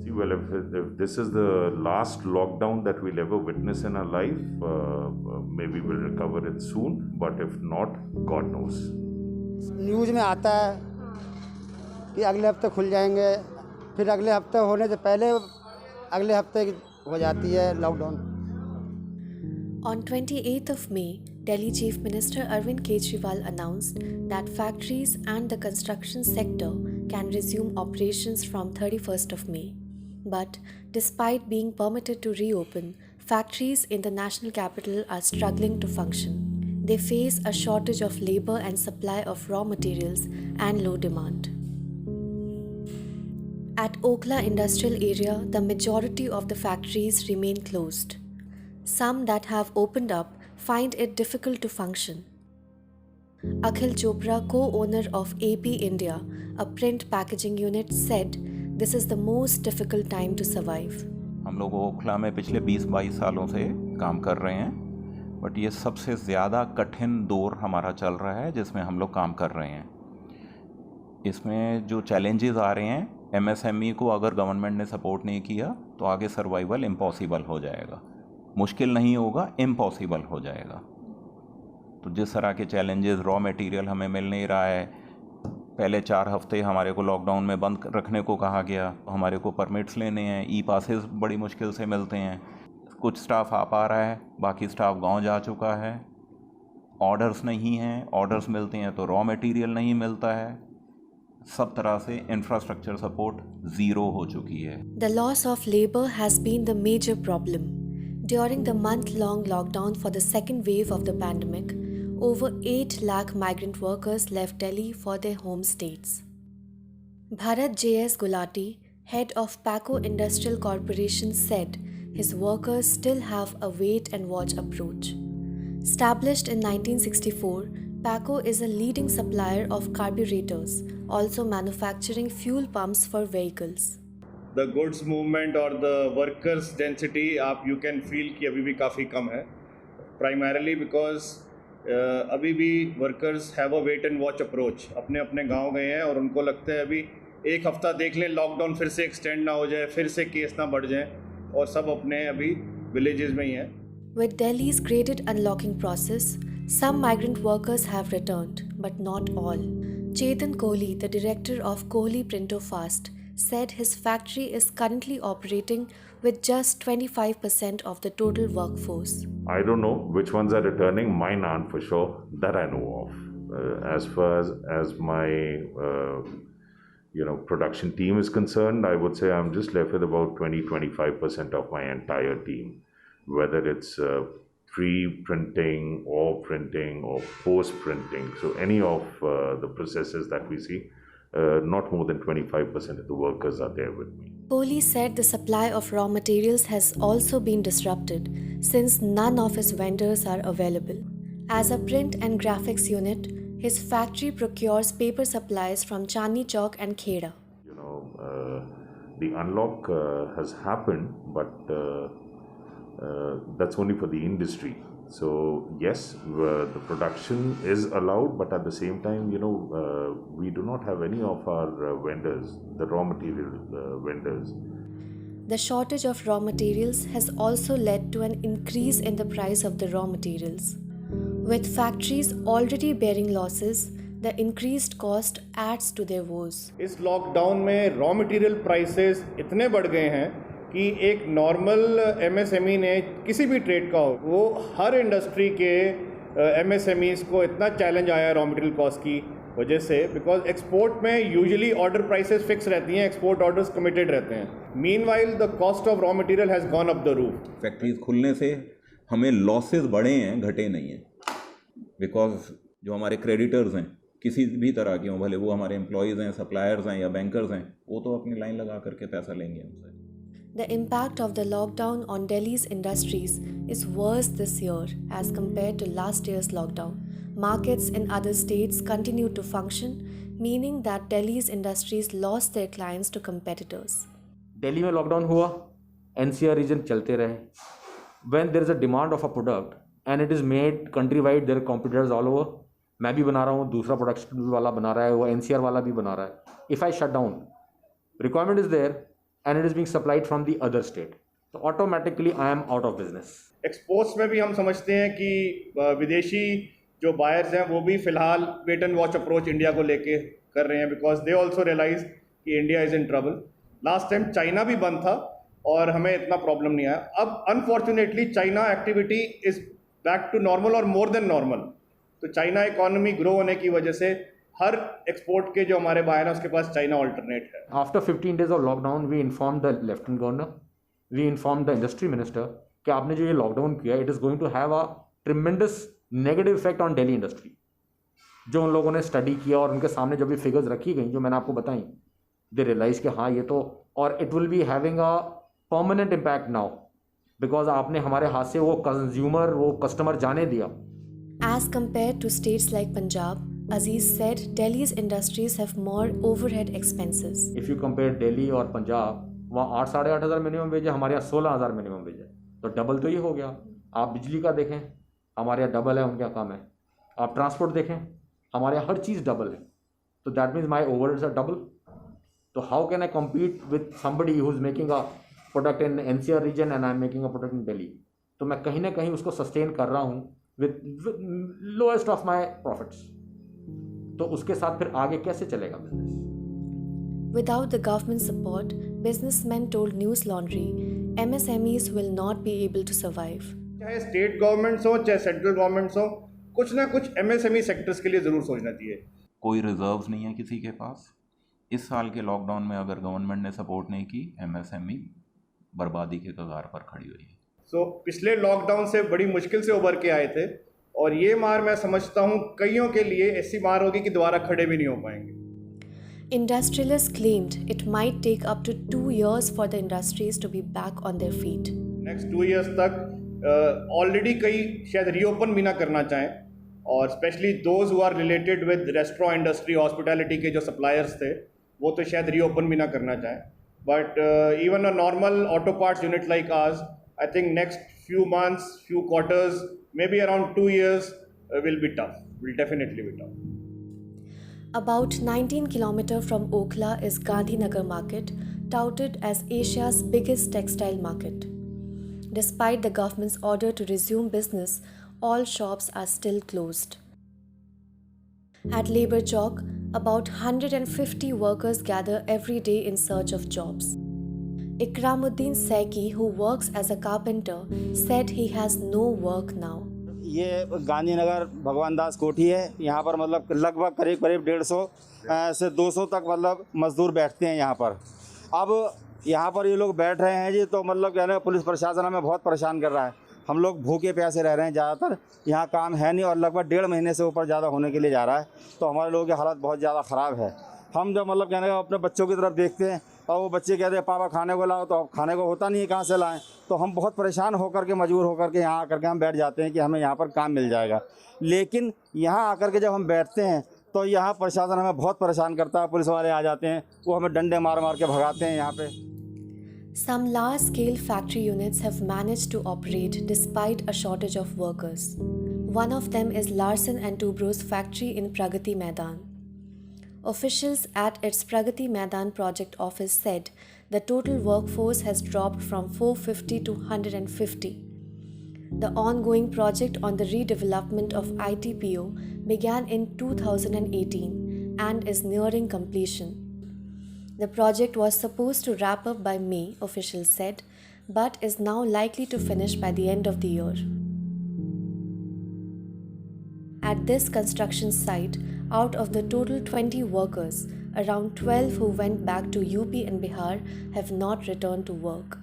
Well, if this is the last lockdown that we'll ever witness in our life, maybe we'll recover it soon. But if not, God knows. News में आता है कि अगले हफ्ते खुल जाएंगे, फिर अगले हफ्ते होने से पहले अगले हफ्ते हो जाती है lockdown. On 28th of May, Delhi Chief Minister Arvind Kejriwal announced that factories and the construction sector can resume operations from 31st of May. But despite being permitted to reopen, factories in the national capital are struggling to function. They face a shortage of labor and supply of raw materials and low demand. At Okhla industrial area, the majority of the factories remain closed. Some that have opened up find it difficult to function. Akhil Chopra, co-owner of AP India, a print packaging unit, said this is the most difficult time to survive. हम लोग ओखला में पिछले 20-22 सालों से काम कर रहे हैं, बट ये सबसे ज़्यादा कठिन दौर हमारा चल रहा है जिसमें हम लोग काम कर रहे हैं. इसमें जो चैलेंजेस आ रहे हैं, MSME को अगर गवर्नमेंट ने सपोर्ट नहीं किया तो आगे सर्वाइवल इम्पॉसिबल हो जाएगा. मुश्किल नहीं होगा, इम्पॉसिबल हो जाएगा. तो जिस तरह के चैलेंजेस, रॉ मटेरियल हमें मिल नहीं रहा है. पहले 4 हफ्ते हमारे को लॉकडाउन में बंद रखने को कहा गया. हमारे को परमिट्स लेने हैं, ई-पासेस बड़ी मुश्किल से मिलते हैं. कुछ स्टाफ आ पा रहा है, बाकी स्टाफ गांव जा चुका है. ऑर्डर्स नहीं हैं, ऑर्डर्स मिलते हैं तो रॉ मटेरियल नहीं मिलता है. सब तरह से इंफ्रास्ट्रक्चर सपोर्ट ज़ीरो हो चुकी है. The loss of labor has been the major problem. During the month-long lockdown for the second wave of the pandemic, over 8 lakh migrant workers left Delhi for their home states. Bharat J.S. Gulati, head of Paco Industrial Corporation, said his workers still have a wait-and-watch approach. Established in 1964, Paco is a leading supplier of carburetors, also manufacturing fuel pumps for vehicles. The goods movement or the workers density, you can feel कि अभी भी काफ़ी कम है. Primarily because अभी भी workers have a wait and watch approach. अपने अपने गांव गए हैं और उनको लगता है अभी एक हफ्ता देख लें, लॉकडाउन फिर से एक्सटेंड ना हो जाए, फिर से केस ना बढ़ जाए, और सब अपने अभी विलेजेस में ही हैं. With Delhi's graded unlocking process, some migrant workers have returned, but not all. Chetan Kohli, the director of Kohli Printo Fast, said his factory is currently operating with just 25% of the total workforce. I don't know which ones are returning. Mine aren't for sure, that I know of. As far as my production team is concerned, I would say I'm just left with about 20-25% of my entire team, whether it's pre-printing or printing or post-printing. So any of the processes that we see, not more than 25% of the workers are there with me. Kohli said the supply of raw materials has also been disrupted since none of his vendors are available. As a print and graphics unit, his factory procures paper supplies from Chandni Chowk and Kheda. The unlock has happened, but that's only for the industry. So yes, the production is allowed, but at the same time, we do not have any of our vendors, the raw material vendors. The shortage of raw materials has also led to an increase in the price of the raw materials. With factories already bearing losses, the increased cost adds to their woes. इस lockdown में raw material prices इतने बढ़ गए हैं कि एक normal MSME ने किसी भी ट्रेड का हो, वो हर इंडस्ट्री के MSMEs को इतना चैलेंज आया रॉ मटेरियल कॉस्ट की वजह से, बिकॉज एक्सपोर्ट में यूजुअली ऑर्डर प्राइसेस फिक्स रहती हैं, एक्सपोर्ट ऑर्डर्स कमिटेड रहते हैं. Meanwhile the cost of raw material has gone up the roof. Factories खुलने से हमें लॉसेस बढ़े हैं, घटे नहीं हैं. बिकॉज जो हमारे क्रेडिटर्स हैं किसी भी तरह के हों, भले वो हमारे एम्प्लॉयज़ हैं, सप्लायर्स हैं या बैंकर्स हैं, वो तो अपनी लाइन लगा करके पैसा लेंगे हमसे. The impact of the lockdown on Delhi's industries is worse this year as compared to last year's lockdown. Markets in other states continue to function, meaning that Delhi's industries lost their clients to competitors. Delhi में lockdown हुआ, NCR reason चलते रहे. When there is a demand of a product and it is made country wide, there are competitors all over. मैं भी बना रहा हूँ, दूसरा प्रोडक्शन वाला बना रहा है, वो NCR वाला भी बना रहा है. If I shut down, requirement is there and it is being supplied from the other state. So automatically I am out of business. Exports में भी हम समझते हैं कि विदेशी जो बायर्स हैं वो भी फिलहाल wait and watch approach India को लेके कर रहे हैं, बिकॉज दे ऑल्सो रियलाइज कि India is in trouble. Last time China भी बंद था और हमें इतना प्रॉब्लम नहीं आया. अब unfortunately China activity is back to normal और मोर देन नॉर्मल. तो चाइना इकोनॉमी ग्रो होने की वजह से हर एक्सपोर्ट के जो हमारे बायर हैं उसके पास चाइना ऑल्टरनेट है. After 15 days of lockdown, we informed the Lieutenant Governor, we informed the Industry Minister कि आपने जो ये लॉकडाउन किया it is going to have a tremendous negative effect on Delhi industry. जो उन लोगों ने स्टडी किया और उनके सामने जब ये फिगर्स रखी गई जो मैंने आपको बताई, दे रियलाइज कि हाँ ये तो, और it will be having a permanent impact now because आपने हमारे हाथ से वो कंज्यूमर, वो कस्टमर जाने दिया. As compared to states like Punjab, Aziz said Delhi's industries have more overhead expenses. If you compare Delhi और पंजाब, वहाँ 8-8.5 हज़ार मिनिमम वेज है, हमारे यहाँ 16,000 मिनिमम वेज है, तो डबल तो ये हो गया. आप बिजली का देखें, हमारे यहाँ डबल है, उनके यहाँ कम है. आप ट्रांसपोर्ट देखें, हमारे यहाँ हर चीज़ डबल है. तो that means my overheads are double. तो how can I compete with somebody who is making a product in NCR region and I am making a product in Delhi. तो मैं कहीं ना कहीं उसको सस्टेन कर रहा हूँ with lowest of my profits. तो उसके साथ फिर आगे कैसे चलेगा business? Without the government support, businessmen told Newslaundry, MSMEs will not be able to survive. चाहे स्टेट गवर्नमेंट्स हो चाहे सेंट्रल गवर्नमेंट्स हो, कुछ ना कुछ MSME सेक्टर्स के लिए ज़रूर सोचना चाहिए. कोई रिजर्व्स नहीं है किसी के पास. इस साल के लॉकडाउन में अगर गवर्नमेंट ने सपोर्ट नहीं की, MSME बर्बादी के कगार पर खड़ी हुई है. सो पिछले लॉकडाउन से बड़ी मुश्किल से उभर के आए थे और ये मार मैं समझता हूँ कईयों के लिए ऐसी मार होगी कि दोबारा खड़े भी नहीं हो पाएंगे. Industrialists claimed it might take up to 2 years for the industries to be back on their feet. Next 2 years तक ऑलरेडी कई शायद रीओपन भी ना करना चाहें, और specially those who are related with restaurant industry, hospitality के जो सप्लायर्स थे वो तो शायद रीओपन भी ना करना चाहें. But even a normal auto parts unit like ours, I think next few months, few quarters, maybe around 2 years will be tough. Will definitely be tough. About 19 kilometers from Okhla is Gandhinagar market, touted as Asia's biggest textile market. Despite the government's order to resume business, all shops are still closed. At Labour Chowk, about 150 workers gather every day in search of jobs. Ikramuddin Saiki, who works as a carpenter, said he has no work now. ये गांधीनगर भगवान दास कोठी है. यहाँ पर मतलब लगभग करीब 150 से 200 तक मतलब मजदूर बैठते हैं यहाँ पर. अब यहाँ पर ये लोग बैठ रहे हैं जी, तो मतलब क्या है, पुलिस प्रशासन हमें बहुत परेशान कर रहा है. हम लोग भूखे प्यासे रह रहे हैं ज़्यादातर. यहाँ काम है नहीं और लगभग 1.5 महीने से ऊपर ज़्यादा होने के लिए जा रहा है. तो हमारे लोगों की हालत बहुत ज़्यादा ख़राब है. हम जब मतलब कहने का अपने बच्चों की तरफ देखते हैं और वो बच्चे कहते हैं पापा खाने को लाओ, तो खाने को होता नहीं है, कहाँ से लाएं. तो हम बहुत परेशान होकर के, मजबूर होकर के यहाँ आकर के हम बैठ जाते हैं कि हमें यहाँ पर काम मिल जाएगा. लेकिन यहाँ आकर के जब हम बैठते हैं तो यहाँ प्रशासन हमें बहुत परेशान करता है. पुलिस वाले आ जाते हैं, वो हमें डंडे मार मार के भगाते हैं यहाँ पे. Some large-scale factory units have managed to operate despite a shortage of workers. One of them is Larsen & Toubro's factory in Pragati Maidan. Officials at its Pragati Maidan project office said the total workforce has dropped from 450 to 150. The ongoing project on the redevelopment of ITPO began in 2018 and is nearing completion. The project was supposed to wrap up by May, officials said, but is now likely to finish by the end of the year. At this construction site, out of the total 20 workers, around 12 who went back to UP and Bihar have not returned to work.